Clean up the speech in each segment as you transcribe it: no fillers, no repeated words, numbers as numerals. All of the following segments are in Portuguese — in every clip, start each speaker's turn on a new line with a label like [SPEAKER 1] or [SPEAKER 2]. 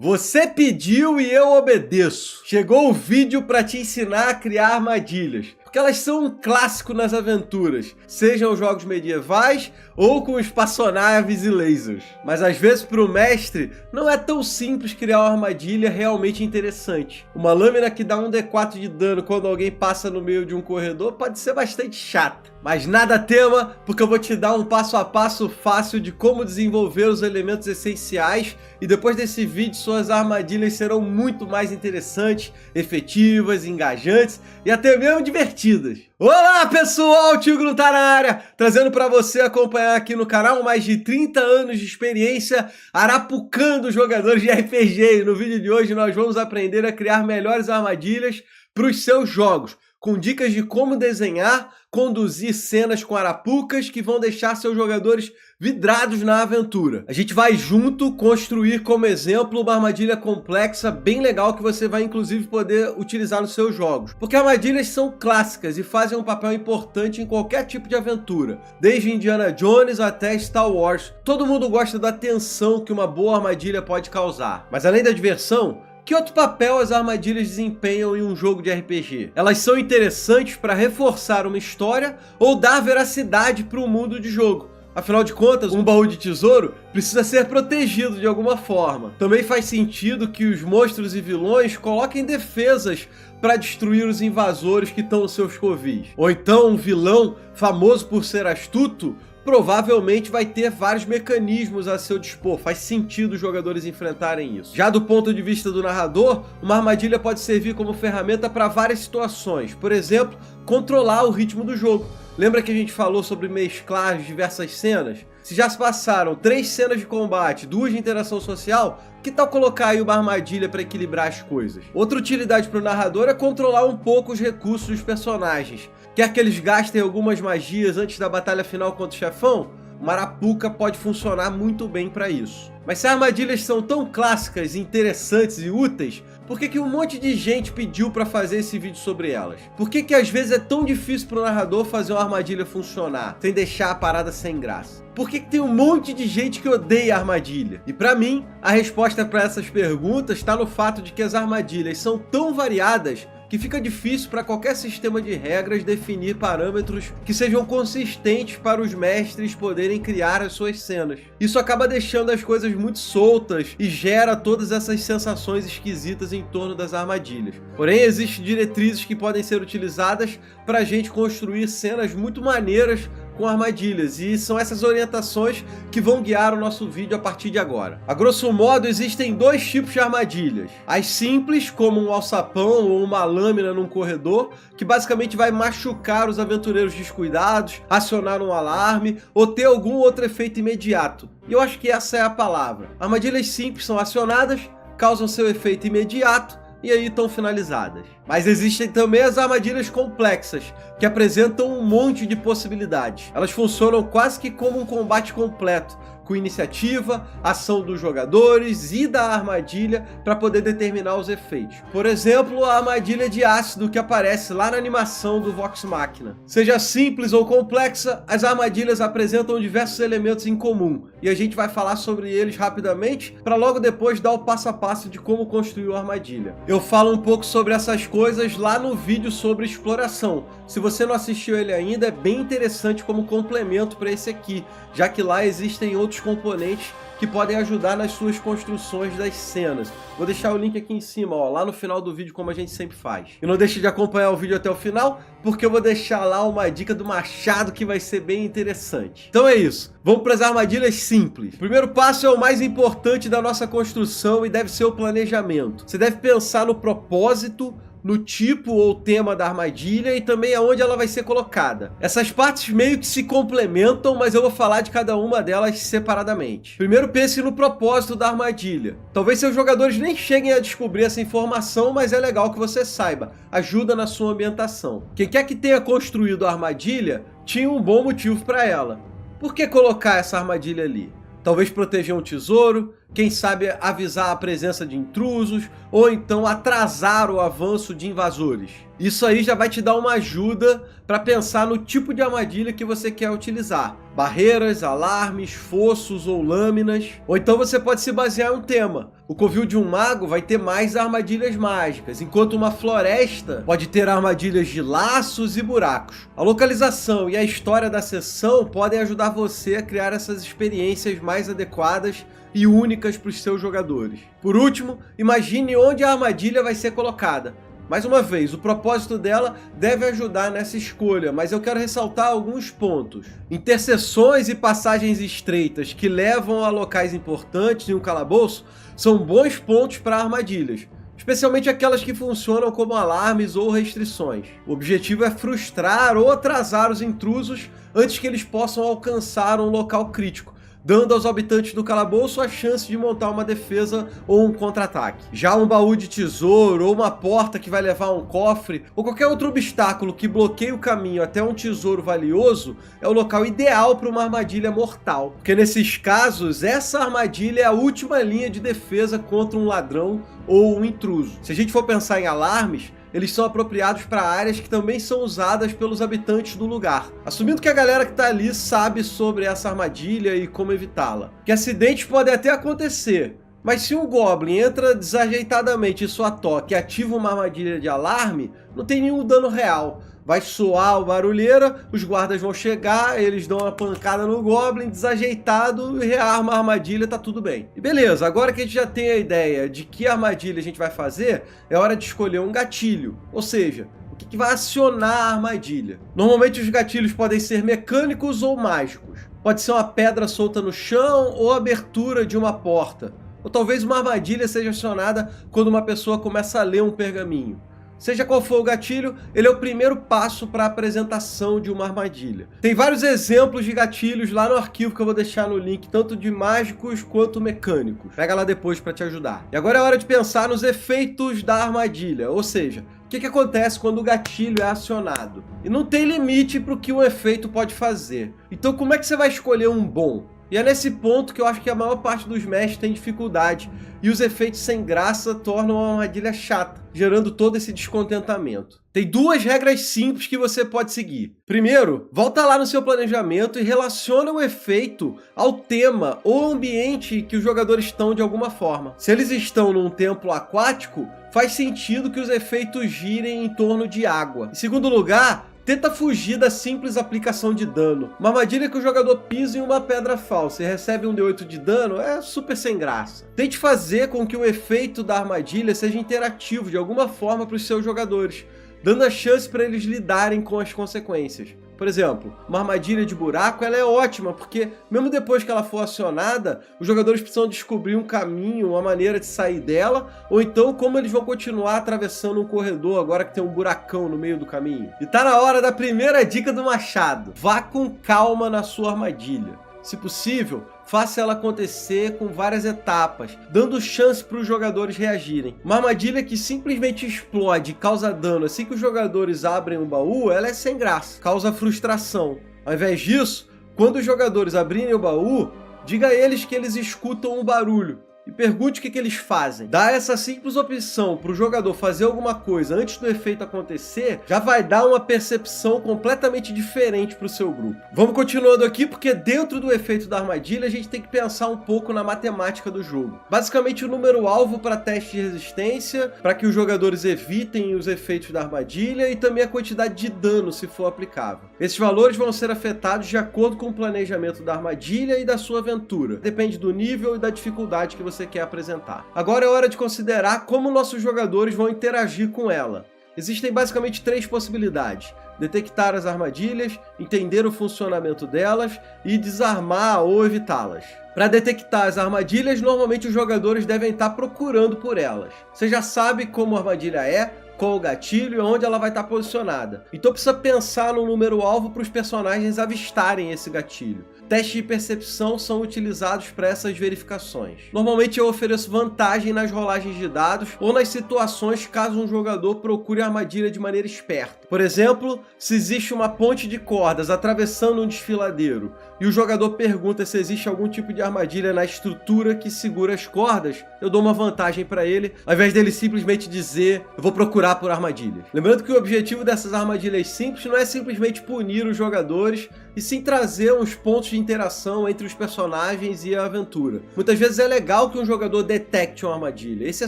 [SPEAKER 1] Você pediu e eu obedeço. Chegou o vídeo para te ensinar a criar armadilhas, porque elas são um clássico nas aventuras, sejam jogos medievais ou com espaçonaves e lasers. Mas às vezes para o mestre não é tão simples criar uma armadilha realmente interessante. Uma lâmina que dá um D4 de dano quando alguém passa no meio de um corredor pode ser bastante chata. Mas nada tema, porque eu vou te dar um passo a passo fácil de como desenvolver os elementos essenciais e depois desse vídeo suas armadilhas serão muito mais interessantes, efetivas, engajantes e até mesmo divertidas. Olá pessoal, o Tigro tá na área, trazendo para você acompanhar aqui no canal mais de 30 anos de experiência arapucando jogadores de RPG. E no vídeo de hoje nós vamos aprender a criar melhores armadilhas para os seus jogos, com dicas de como desenhar, conduzir cenas com arapucas que vão deixar seus jogadores vidrados na aventura. A gente vai junto construir como exemplo uma armadilha complexa bem legal que você vai inclusive poder utilizar nos seus jogos. Porque armadilhas são clássicas e fazem um papel importante em qualquer tipo de aventura, desde Indiana Jones até Star Wars. Todo mundo gosta da tensão que uma boa armadilha pode causar. Mas além da diversão, que outro papel as armadilhas desempenham em um jogo de RPG? Elas são interessantes para reforçar uma história ou dar veracidade para o mundo de jogo. Afinal de contas, um baú de tesouro precisa ser protegido de alguma forma. Também faz sentido que os monstros e vilões coloquem defesas para destruir os invasores que estão nos seus covis. Ou então um vilão famoso por ser astuto provavelmente vai ter vários mecanismos a seu dispor, faz sentido os jogadores enfrentarem isso. Já do ponto de vista do narrador, uma armadilha pode servir como ferramenta para várias situações, por exemplo, controlar o ritmo do jogo. Lembra que a gente falou sobre mesclar diversas cenas? Se já se passaram 3 cenas de combate, 2 de interação social, que tal colocar aí uma armadilha para equilibrar as coisas? Outra utilidade para o narrador é controlar um pouco os recursos dos personagens. Quer que eles gastem algumas magias antes da batalha final contra o chefão? Uma arapuca pode funcionar muito bem para isso. Mas se armadilhas são tão clássicas, interessantes e úteis, por que um monte de gente pediu para fazer esse vídeo sobre elas? Por que às vezes é tão difícil para o narrador fazer uma armadilha funcionar, sem deixar a parada sem graça? Por que tem um monte de gente que odeia armadilha? E para mim, a resposta para essas perguntas está no fato de que as armadilhas são tão variadas que fica difícil para qualquer sistema de regras definir parâmetros que sejam consistentes para os mestres poderem criar as suas cenas. Isso acaba deixando as coisas muito soltas e gera todas essas sensações esquisitas em torno das armadilhas. Porém, existem diretrizes que podem ser utilizadas para a gente construir cenas muito maneiras com armadilhas, e são essas orientações que vão guiar o nosso vídeo a partir de agora. A grosso modo, existem 2 tipos de armadilhas. As simples, como um alçapão ou uma lâmina num corredor, que basicamente vai machucar os aventureiros descuidados, acionar um alarme ou ter algum outro efeito imediato. E eu acho que essa é a palavra. Armadilhas simples são acionadas, causam seu efeito imediato, e aí estão finalizadas. Mas existem também as armadilhas complexas, que apresentam um monte de possibilidades. Elas funcionam quase que como um combate completo, com iniciativa, ação dos jogadores e da armadilha para poder determinar os efeitos. Por exemplo, a armadilha de ácido que aparece lá na animação do Vox Machina. Seja simples ou complexa, as armadilhas apresentam diversos elementos em comum, e a gente vai falar sobre eles rapidamente para logo depois dar o passo a passo de como construir uma armadilha. Eu falo um pouco sobre essas coisas lá no vídeo sobre exploração. Se você não assistiu ele ainda, é bem interessante como complemento para esse aqui, já que lá existem outros componentes que podem ajudar nas suas construções das cenas. Vou deixar o link aqui em cima, ó, lá no final do vídeo, como a gente sempre faz. E não deixe de acompanhar o vídeo até o final, porque eu vou deixar lá uma dica do machado que vai ser bem interessante. Então é isso, vamos para as armadilhas simples. O primeiro passo é o mais importante da nossa construção e deve ser o planejamento. Você deve pensar no propósito, no tipo ou tema da armadilha e também aonde ela vai ser colocada. Essas partes meio que se complementam, mas eu vou falar de cada uma delas separadamente. Primeiro, pense no propósito da armadilha. Talvez seus jogadores nem cheguem a descobrir essa informação, mas é legal que você saiba. Ajuda na sua ambientação. Quem quer que tenha construído a armadilha tinha um bom motivo para ela. Por que colocar essa armadilha ali? Talvez proteger um tesouro, quem sabe avisar a presença de intrusos, ou então atrasar o avanço de invasores. Isso aí já vai te dar uma ajuda para pensar no tipo de armadilha que você quer utilizar. Barreiras, alarmes, fossos ou lâminas. Ou então você pode se basear em um tema. O covil de um mago vai ter mais armadilhas mágicas, enquanto uma floresta pode ter armadilhas de laços e buracos. A localização e a história da sessão podem ajudar você a criar essas experiências mais adequadas e únicas para os seus jogadores. Por último, imagine onde a armadilha vai ser colocada. Mais uma vez, o propósito dela deve ajudar nessa escolha, mas eu quero ressaltar alguns pontos. Interseções e passagens estreitas que levam a locais importantes em um calabouço são bons pontos para armadilhas, especialmente aquelas que funcionam como alarmes ou restrições. O objetivo é frustrar ou atrasar os intrusos antes que eles possam alcançar um local crítico, dando aos habitantes do calabouço a chance de montar uma defesa ou um contra-ataque. Já um baú de tesouro, ou uma porta que vai levar a um cofre, ou qualquer outro obstáculo que bloqueie o caminho até um tesouro valioso, é o local ideal para uma armadilha mortal, porque nesses casos, essa armadilha é a última linha de defesa contra um ladrão ou um intruso. Se a gente for pensar em alarmes, eles são apropriados para áreas que também são usadas pelos habitantes do lugar, assumindo que a galera que está ali sabe sobre essa armadilha e como evitá-la. Que acidentes podem até acontecer, mas se um Goblin entra desajeitadamente em sua toca e ativa uma armadilha de alarme, não tem nenhum dano real. Vai soar o barulheira, os guardas vão chegar, eles dão uma pancada no Goblin desajeitado e rearma a armadilha, tá tudo bem. E beleza, agora que a gente já tem a ideia de que armadilha a gente vai fazer, é hora de escolher um gatilho, ou seja, o que vai acionar a armadilha. Normalmente os gatilhos podem ser mecânicos ou mágicos. Pode ser uma pedra solta no chão ou a abertura de uma porta. Ou talvez uma armadilha seja acionada quando uma pessoa começa a ler um pergaminho. Seja qual for o gatilho, ele é o primeiro passo para a apresentação de uma armadilha. Tem vários exemplos de gatilhos lá no arquivo que eu vou deixar no link, tanto de mágicos quanto mecânicos. Pega lá depois para te ajudar. E agora é hora de pensar nos efeitos da armadilha, ou seja, o que acontece quando o gatilho é acionado. E não tem limite para o que o efeito pode fazer. Então como é que você vai escolher um bom? E é nesse ponto que eu acho que a maior parte dos mestres tem dificuldade, e os efeitos sem graça tornam a armadilha chata, gerando todo esse descontentamento. Tem duas regras simples que você pode seguir. Primeiro, volta lá no seu planejamento e relaciona o efeito ao tema ou ambiente que os jogadores estão de alguma forma. Se eles estão num templo aquático, faz sentido que os efeitos girem em torno de água. Em segundo lugar, tenta fugir da simples aplicação de dano. Uma armadilha que o jogador pisa em uma pedra falsa e recebe um D8 de dano é super sem graça. Tente fazer com que o efeito da armadilha seja interativo de alguma forma para os seus jogadores, dando a chance para eles lidarem com as consequências. Por exemplo, uma armadilha de buraco ela é ótima, porque mesmo depois que ela for acionada, os jogadores precisam descobrir um caminho, uma maneira de sair dela, ou então como eles vão continuar atravessando um corredor agora que tem um buracão no meio do caminho. E tá na hora da primeira dica do machado. Vá com calma na sua armadilha. Se possível, faça ela acontecer com várias etapas, dando chance para os jogadores reagirem. Uma armadilha que simplesmente explode e causa dano assim que os jogadores abrem um baú, ela é sem graça, causa frustração. Ao invés disso, quando os jogadores abrirem o baú, diga a eles que eles escutam um barulho e pergunte o que eles fazem. Dar essa simples opção para o jogador fazer alguma coisa antes do efeito acontecer, já vai dar uma percepção completamente diferente para o seu grupo. Vamos continuando aqui, porque dentro do efeito da armadilha, a gente tem que pensar um pouco na matemática do jogo. Basicamente, o número-alvo para teste de resistência, para que os jogadores evitem os efeitos da armadilha, e também a quantidade de dano, se for aplicável. Esses valores vão ser afetados de acordo com o planejamento da armadilha e da sua aventura. Depende do nível e da dificuldade que você quer apresentar. Agora é hora de considerar como nossos jogadores vão interagir com ela. Existem basicamente três possibilidades: detectar as armadilhas, entender o funcionamento delas e desarmar ou evitá-las. Para detectar as armadilhas, normalmente os jogadores devem estar procurando por elas. Você já sabe como a armadilha é, qual o gatilho e onde ela vai estar posicionada. Então precisa pensar no número-alvo para os personagens avistarem esse gatilho. testes de percepção são utilizados para essas verificações. Normalmente eu ofereço vantagem nas rolagens de dados ou nas situações caso um jogador procure a armadilha de maneira esperta. Por exemplo, se existe uma ponte de cordas atravessando um desfiladeiro e o jogador pergunta se existe algum tipo de armadilha na estrutura que segura as cordas, eu dou uma vantagem para ele, ao invés dele simplesmente dizer eu vou procurar por armadilhas. Lembrando que o objetivo dessas armadilhas simples não é simplesmente punir os jogadores, e sim trazer uns pontos de interação entre os personagens e a aventura. Muitas vezes é legal que um jogador detecte uma armadilha, esse é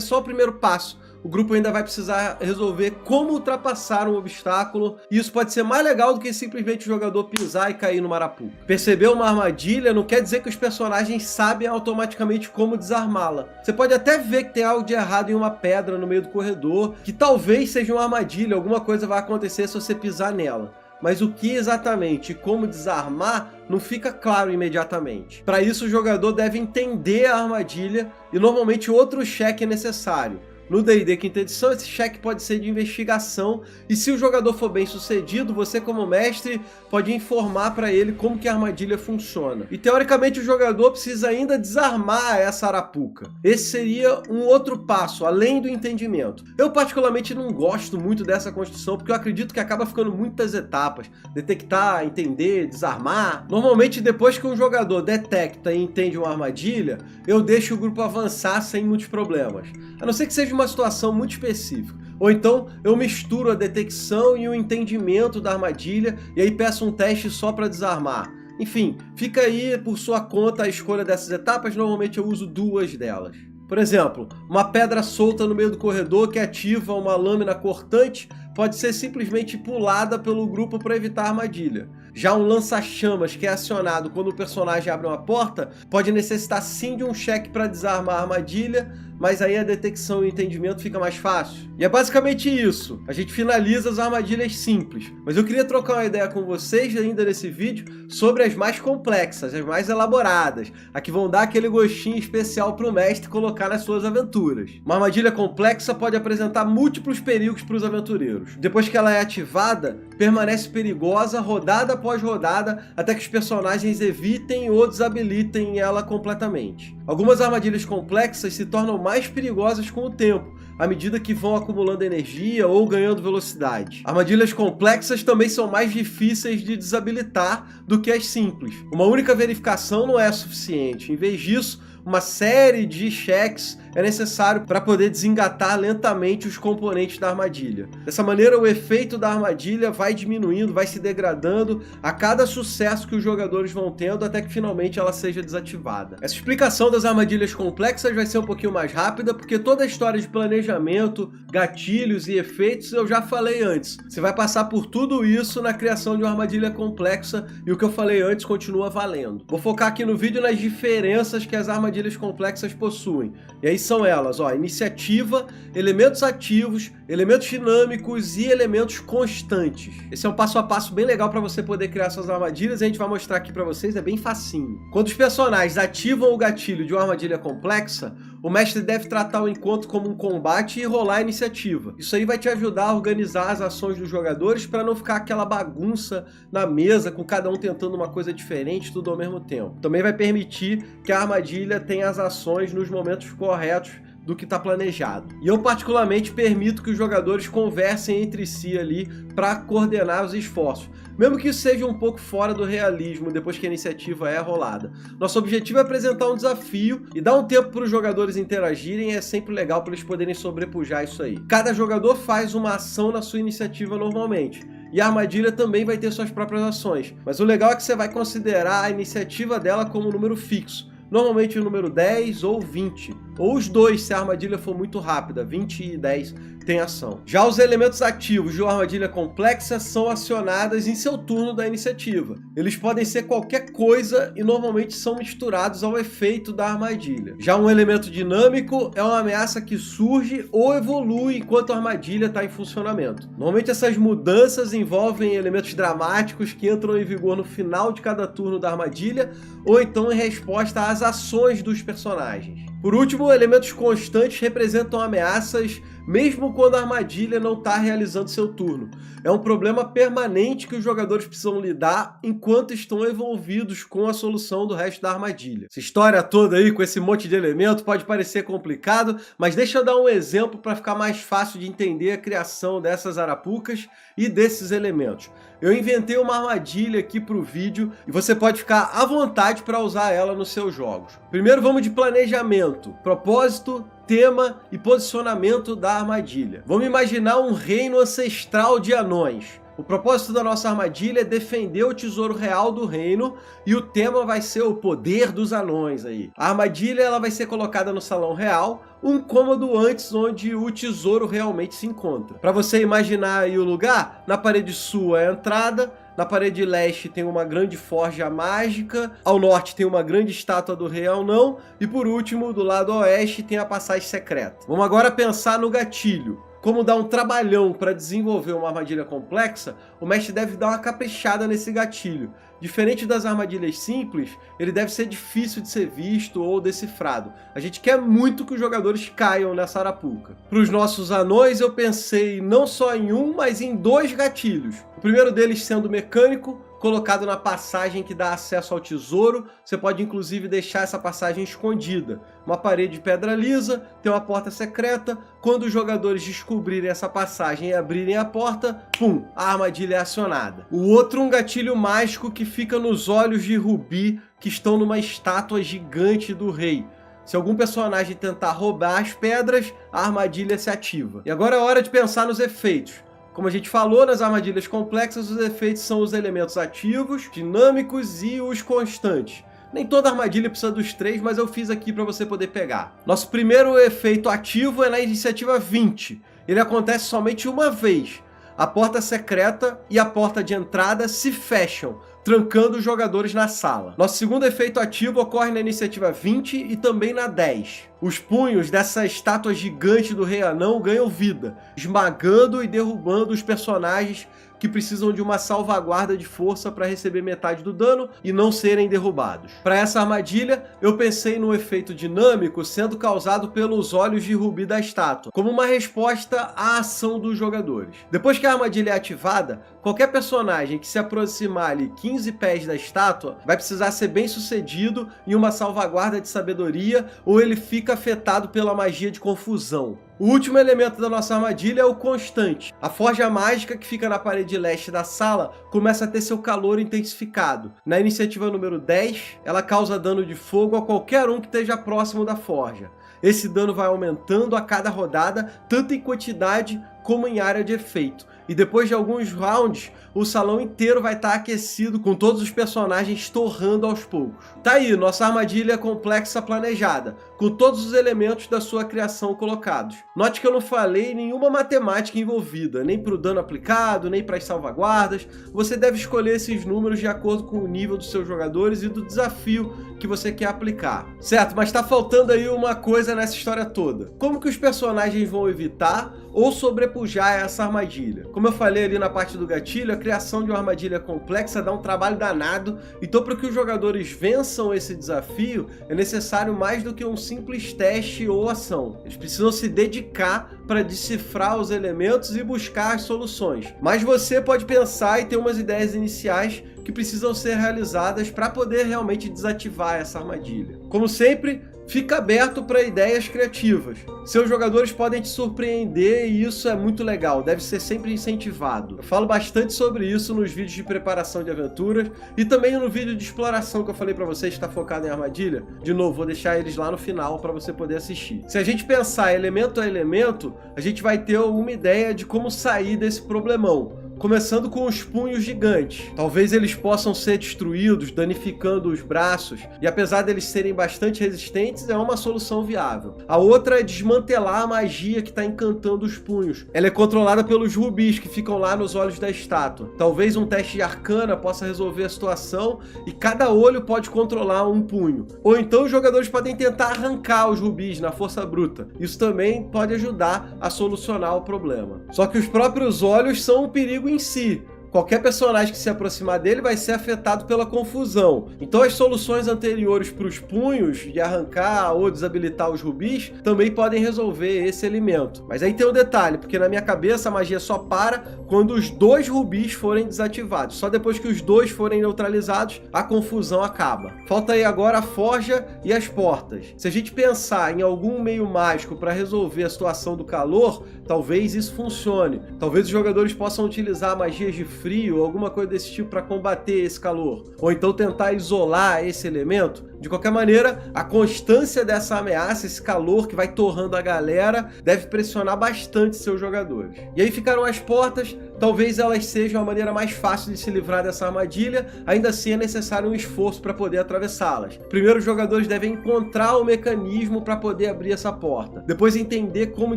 [SPEAKER 1] só o primeiro passo. O grupo ainda vai precisar resolver como ultrapassar um obstáculo, e isso pode ser mais legal do que simplesmente o jogador pisar e cair no marapu. Perceber uma armadilha não quer dizer que os personagens sabem automaticamente como desarmá-la. Você pode até ver que tem algo de errado em uma pedra no meio do corredor, que talvez seja uma armadilha, alguma coisa vai acontecer se você pisar nela. Mas o que exatamente e como desarmar não fica claro imediatamente. Para isso, o jogador deve entender a armadilha e normalmente outro cheque é necessário. No D&D Quinta Edição, esse cheque pode ser de investigação, e se o jogador for bem sucedido, você como mestre pode informar para ele como que a armadilha funciona. E teoricamente o jogador precisa ainda desarmar essa arapuca. Esse seria um outro passo, além do entendimento. Eu particularmente não gosto muito dessa construção, porque eu acredito que acaba ficando muitas etapas. Detectar, entender, desarmar. Normalmente depois que um jogador detecta e entende uma armadilha, eu deixo o grupo avançar sem muitos problemas. A não ser que seja uma situação muito específica. Ou então eu misturo a detecção e o entendimento da armadilha e aí peço um teste só para desarmar. Enfim, fica aí por sua conta a escolha dessas etapas, normalmente eu uso 2 delas. Por exemplo, uma pedra solta no meio do corredor que ativa uma lâmina cortante pode ser simplesmente pulada pelo grupo para evitar a armadilha. Já um lança-chamas que é acionado quando o personagem abre uma porta pode necessitar sim de um cheque para desarmar a armadilha, mas aí a detecção e o entendimento fica mais fácil. E é basicamente isso. A gente finaliza as armadilhas simples, mas eu queria trocar uma ideia com vocês ainda nesse vídeo sobre as mais complexas, as mais elaboradas, a que vão dar aquele gostinho especial para o mestre colocar nas suas aventuras. Uma armadilha complexa pode apresentar múltiplos perigos para os aventureiros. Depois que ela é ativada, permanece perigosa rodada após rodada até que os personagens evitem ou desabilitem ela completamente. Algumas armadilhas complexas se tornam mais perigosas com o tempo, à medida que vão acumulando energia ou ganhando velocidade. Armadilhas complexas também são mais difíceis de desabilitar do que as simples. Uma única verificação não é suficiente. Em vez disso, uma série de cheques é necessário para poder desengatar lentamente os componentes da armadilha. Dessa maneira, o efeito da armadilha vai diminuindo, vai se degradando a cada sucesso que os jogadores vão tendo até que finalmente ela seja desativada. Essa explicação das armadilhas complexas vai ser um pouquinho mais rápida, porque toda a história de planejamento, gatilhos e efeitos eu já falei antes. Você vai passar por tudo isso na criação de uma armadilha complexa e o que eu falei antes continua valendo. Vou focar aqui no vídeo nas diferenças que as armadilhas complexas possuem. E aí são elas, iniciativa, elementos ativos, elementos dinâmicos e elementos constantes. Esse é um passo a passo bem legal para você poder criar suas armadilhas e a gente vai mostrar aqui para vocês, é bem facinho. Quando os personagens ativam o gatilho de uma armadilha complexa, o mestre deve tratar o encontro como um combate e rolar a iniciativa. Isso aí vai te ajudar a organizar as ações dos jogadores para não ficar aquela bagunça na mesa, com cada um tentando uma coisa diferente, tudo ao mesmo tempo. Também vai permitir que a armadilha tenha as ações nos momentos corretos do que está planejado. E eu particularmente permito que os jogadores conversem entre si ali para coordenar os esforços, mesmo que isso seja um pouco fora do realismo depois que a iniciativa é rolada. Nosso objetivo é apresentar um desafio e dar um tempo para os jogadores interagirem, é sempre legal para eles poderem sobrepujar isso aí. Cada jogador faz uma ação na sua iniciativa normalmente, e a armadilha também vai ter suas próprias ações, mas o legal é que você vai considerar a iniciativa dela como um número fixo, normalmente o número 10 ou 20, ou os dois se a armadilha for muito rápida, 20 e 10 tem ação. Já os elementos ativos de uma armadilha complexa são acionadas em seu turno da iniciativa. Eles podem ser qualquer coisa e normalmente são misturados ao efeito da armadilha. Já um elemento dinâmico é uma ameaça que surge ou evolui enquanto a armadilha está em funcionamento. Normalmente essas mudanças envolvem elementos dramáticos que entram em vigor no final de cada turno da armadilha ou então em resposta às ações dos personagens. Por último, elementos constantes representam ameaças mesmo quando a armadilha não está realizando seu turno. É um problema permanente que os jogadores precisam lidar enquanto estão envolvidos com a solução do resto da armadilha. Essa história toda aí com esse monte de elemento pode parecer complicado, mas deixa eu dar um exemplo para ficar mais fácil de entender a criação dessas arapucas e desses elementos. Eu inventei uma armadilha aqui para o vídeo e você pode ficar à vontade para usar ela nos seus jogos. Primeiro vamos de planejamento, propósito, tema e posicionamento da armadilha. Vamos imaginar um reino ancestral de anões. O propósito da nossa armadilha é defender o tesouro real do reino e o tema vai ser o poder dos anões aí. A armadilha ela vai ser colocada no salão real, um cômodo antes onde o tesouro realmente se encontra. Para você imaginar aí o lugar, na parede sul é a entrada, na parede leste tem uma grande forja mágica, ao norte tem uma grande estátua do rei Anão e por último, do lado oeste, tem a passagem secreta. Vamos agora pensar no gatilho. Como dá um trabalhão para desenvolver uma armadilha complexa, o mestre deve dar uma caprichada nesse gatilho. Diferente das armadilhas simples, ele deve ser difícil de ser visto ou decifrado. A gente quer muito que os jogadores caiam nessa arapuca. Para os nossos anões, eu pensei não só em um, mas em 2 gatilhos. O primeiro deles sendo mecânico, colocado na passagem que dá acesso ao tesouro. Você pode inclusive deixar essa passagem escondida. Uma parede de pedra lisa, tem uma porta secreta. Quando os jogadores descobrirem essa passagem e abrirem a porta, pum, a armadilha é acionada. O outro, um gatilho mágico que fica nos olhos de Rubi, que estão numa estátua gigante do rei. Se algum personagem tentar roubar as pedras, a armadilha se ativa. E agora é hora de pensar nos efeitos. Como a gente falou, nas armadilhas complexas, os efeitos são os elementos ativos, dinâmicos e os constantes. Nem toda armadilha precisa dos 3, mas eu fiz aqui para você poder pegar. Nosso primeiro efeito ativo é na iniciativa 20. Ele acontece somente uma vez. A porta secreta e a porta de entrada se fecham, trancando os jogadores na sala. Nosso segundo efeito ativo ocorre na iniciativa 20 e também na 10. Os punhos dessa estátua gigante do Rei Anão ganham vida, esmagando e derrubando os personagens que precisam de uma salvaguarda de força para receber metade do dano e não serem derrubados. Para essa armadilha, eu pensei num efeito dinâmico sendo causado pelos olhos de Rubi da estátua, como uma resposta à ação dos jogadores. Depois que a armadilha é ativada, qualquer personagem que se aproximar ali 15 pés da estátua vai precisar ser bem sucedido em uma salvaguarda de sabedoria ou ele fica afetado pela magia de confusão. O último elemento da nossa armadilha é o constante. A forja mágica que fica na parede leste da sala começa a ter seu calor intensificado. Na iniciativa número 10, ela causa dano de fogo a qualquer um que esteja próximo da forja. Esse dano vai aumentando a cada rodada, tanto em quantidade como em área de efeito. E depois de alguns rounds, o salão inteiro vai estar aquecido com todos os personagens torrando aos poucos. Tá aí, nossa armadilha complexa planejada, com todos os elementos da sua criação colocados. Note que eu não falei nenhuma matemática envolvida, nem para o dano aplicado, nem para as salvaguardas. Você deve escolher esses números de acordo com o nível dos seus jogadores e do desafio que você quer aplicar. Certo, mas tá faltando aí uma coisa nessa história toda. Como que os personagens vão evitar ou sobrepujar essa armadilha? Como eu falei ali na parte do gatilho, a criação de uma armadilha complexa dá um trabalho danado, então para que os jogadores vençam esse desafio, é necessário mais do que um simples teste ou ação. Eles precisam se dedicar para decifrar os elementos e buscar as soluções. Mas você pode pensar e ter umas ideias iniciais que precisam ser realizadas para poder realmente desativar essa armadilha. Como sempre, fica aberto para ideias criativas. Seus jogadores podem te surpreender e isso é muito legal, deve ser sempre incentivado. Eu falo bastante sobre isso nos vídeos de preparação de aventuras e também no vídeo de exploração que eu falei para vocês que está focado em armadilha. De novo, vou deixar eles lá no final para você poder assistir. Se a gente pensar elemento a elemento, a gente vai ter uma ideia de como sair desse problemão. Começando com os punhos gigantes. Talvez eles possam ser destruídos, danificando os braços, e apesar deles serem bastante resistentes, é uma solução viável. A outra é desmantelar a magia que está encantando os punhos. Ela é controlada pelos rubis que ficam lá nos olhos da estátua. Talvez um teste de arcana possa resolver a situação, e cada olho pode controlar um punho. Ou então os jogadores podem tentar arrancar os rubis na força bruta. Isso também pode ajudar a solucionar o problema. Só que os próprios olhos são um perigo em si, qualquer personagem que se aproximar dele vai ser afetado pela confusão. Então as soluções anteriores para os punhos, de arrancar ou desabilitar os rubis, também podem resolver esse elemento. Mas aí tem um detalhe, porque na minha cabeça a magia só para quando os 2 rubis forem desativados. Só depois que os 2 forem neutralizados, a confusão acaba. Falta aí agora a forja e as portas. Se a gente pensar em algum meio mágico para resolver a situação do calor, talvez isso funcione. Talvez os jogadores possam utilizar magias de frio ou alguma coisa desse tipo para combater esse calor. Ou então tentar isolar esse elemento. De qualquer maneira, a constância dessa ameaça, esse calor que vai torrando a galera, deve pressionar bastante seus jogadores. E aí ficaram as portas, talvez elas sejam a maneira mais fácil de se livrar dessa armadilha, ainda assim é necessário um esforço para poder atravessá-las. Primeiro os jogadores devem encontrar o mecanismo para poder abrir essa porta, depois entender como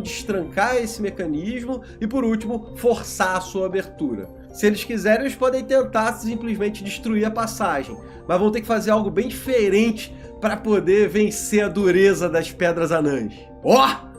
[SPEAKER 1] destrancar esse mecanismo e por último, forçar a sua abertura. Se eles quiserem, eles podem tentar simplesmente destruir a passagem, mas vão ter que fazer algo bem diferente para poder vencer a dureza das pedras anãs.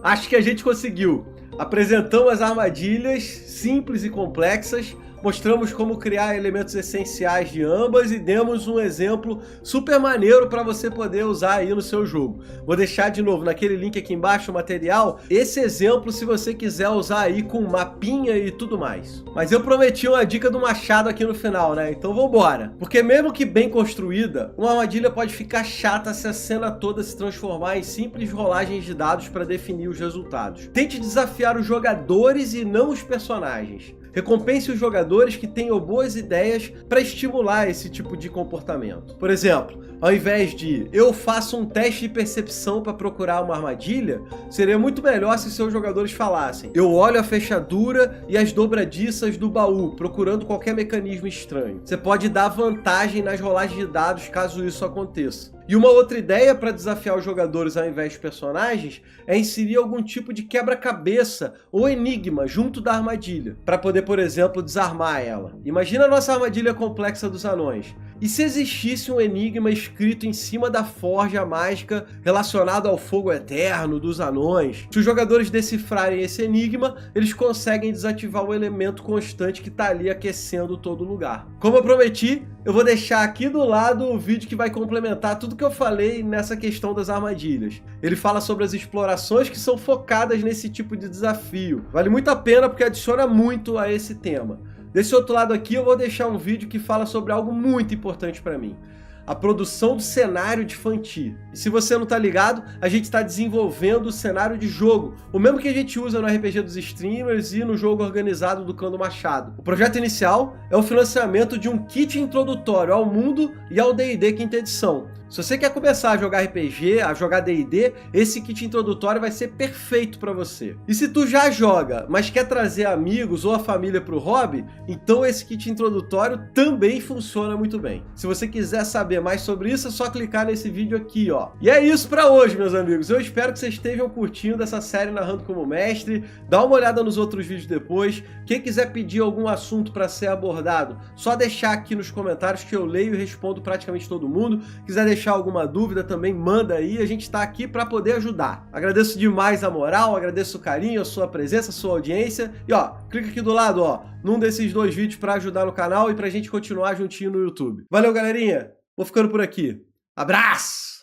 [SPEAKER 1] Acho que a gente conseguiu! Apresentamos as armadilhas simples e complexas, mostramos como criar elementos essenciais de ambas e demos um exemplo super maneiro para você poder usar aí no seu jogo. Vou deixar de novo naquele link aqui embaixo o material, esse exemplo se você quiser usar aí com mapinha e tudo mais. Mas eu prometi uma dica do machado aqui no final, né? Então vambora! Porque mesmo que bem construída, uma armadilha pode ficar chata se a cena toda se transformar em simples rolagens de dados para definir os resultados. Tente desafiar os jogadores e não os personagens. Recompense os jogadores que tenham boas ideias para estimular esse tipo de comportamento. Por exemplo, ao invés de eu faço um teste de percepção para procurar uma armadilha, seria muito melhor se seus jogadores falassem eu olho a fechadura e as dobradiças do baú, procurando qualquer mecanismo estranho. Você pode dar vantagem nas rolagens de dados caso isso aconteça. E uma outra ideia para desafiar os jogadores ao invés de personagens é inserir algum tipo de quebra-cabeça ou enigma junto da armadilha, para poder, por exemplo, desarmar ela. Imagina a nossa armadilha complexa dos anões. E se existisse um enigma escrito em cima da forja mágica relacionado ao fogo eterno dos anões? Se os jogadores decifrarem esse enigma, eles conseguem desativar o elemento constante que está ali aquecendo todo lugar. Como eu prometi, eu vou deixar aqui do lado o vídeo que vai complementar tudo que eu falei nessa questão das armadilhas. Ele fala sobre as explorações que são focadas nesse tipo de desafio. Vale muito a pena porque adiciona muito a esse tema. Desse outro lado aqui eu vou deixar um vídeo que fala sobre algo muito importante para mim. A produção do cenário de Fanti. E se você não tá ligado, a gente está desenvolvendo o cenário de jogo, o mesmo que a gente usa no RPG dos streamers e no jogo organizado do Clã do Machado. O projeto inicial é o financiamento de um kit introdutório ao mundo e ao D&D quinta edição. Se você quer começar a jogar RPG, a jogar D&D, esse kit introdutório vai ser perfeito para você. E se tu já joga, mas quer trazer amigos ou a família para o hobby, então esse kit introdutório também funciona muito bem. Se você quiser saber mais sobre isso, é só clicar nesse vídeo aqui, ó. E é isso para hoje, meus amigos. Eu espero que vocês estejam curtindo essa série Narrando como Mestre. Dá uma olhada nos outros vídeos depois. Quem quiser pedir algum assunto para ser abordado, só deixar aqui nos comentários que eu leio e respondo praticamente todo mundo. Quiser deixar alguma dúvida também, manda aí, a gente está aqui para poder ajudar. Agradeço demais a moral, agradeço o carinho, a sua presença, a sua audiência. E ó, clica aqui do lado, ó, num desses 2 vídeos para ajudar no canal e pra gente continuar juntinho no YouTube. Valeu, galerinha! Vou ficando por aqui. Abraço!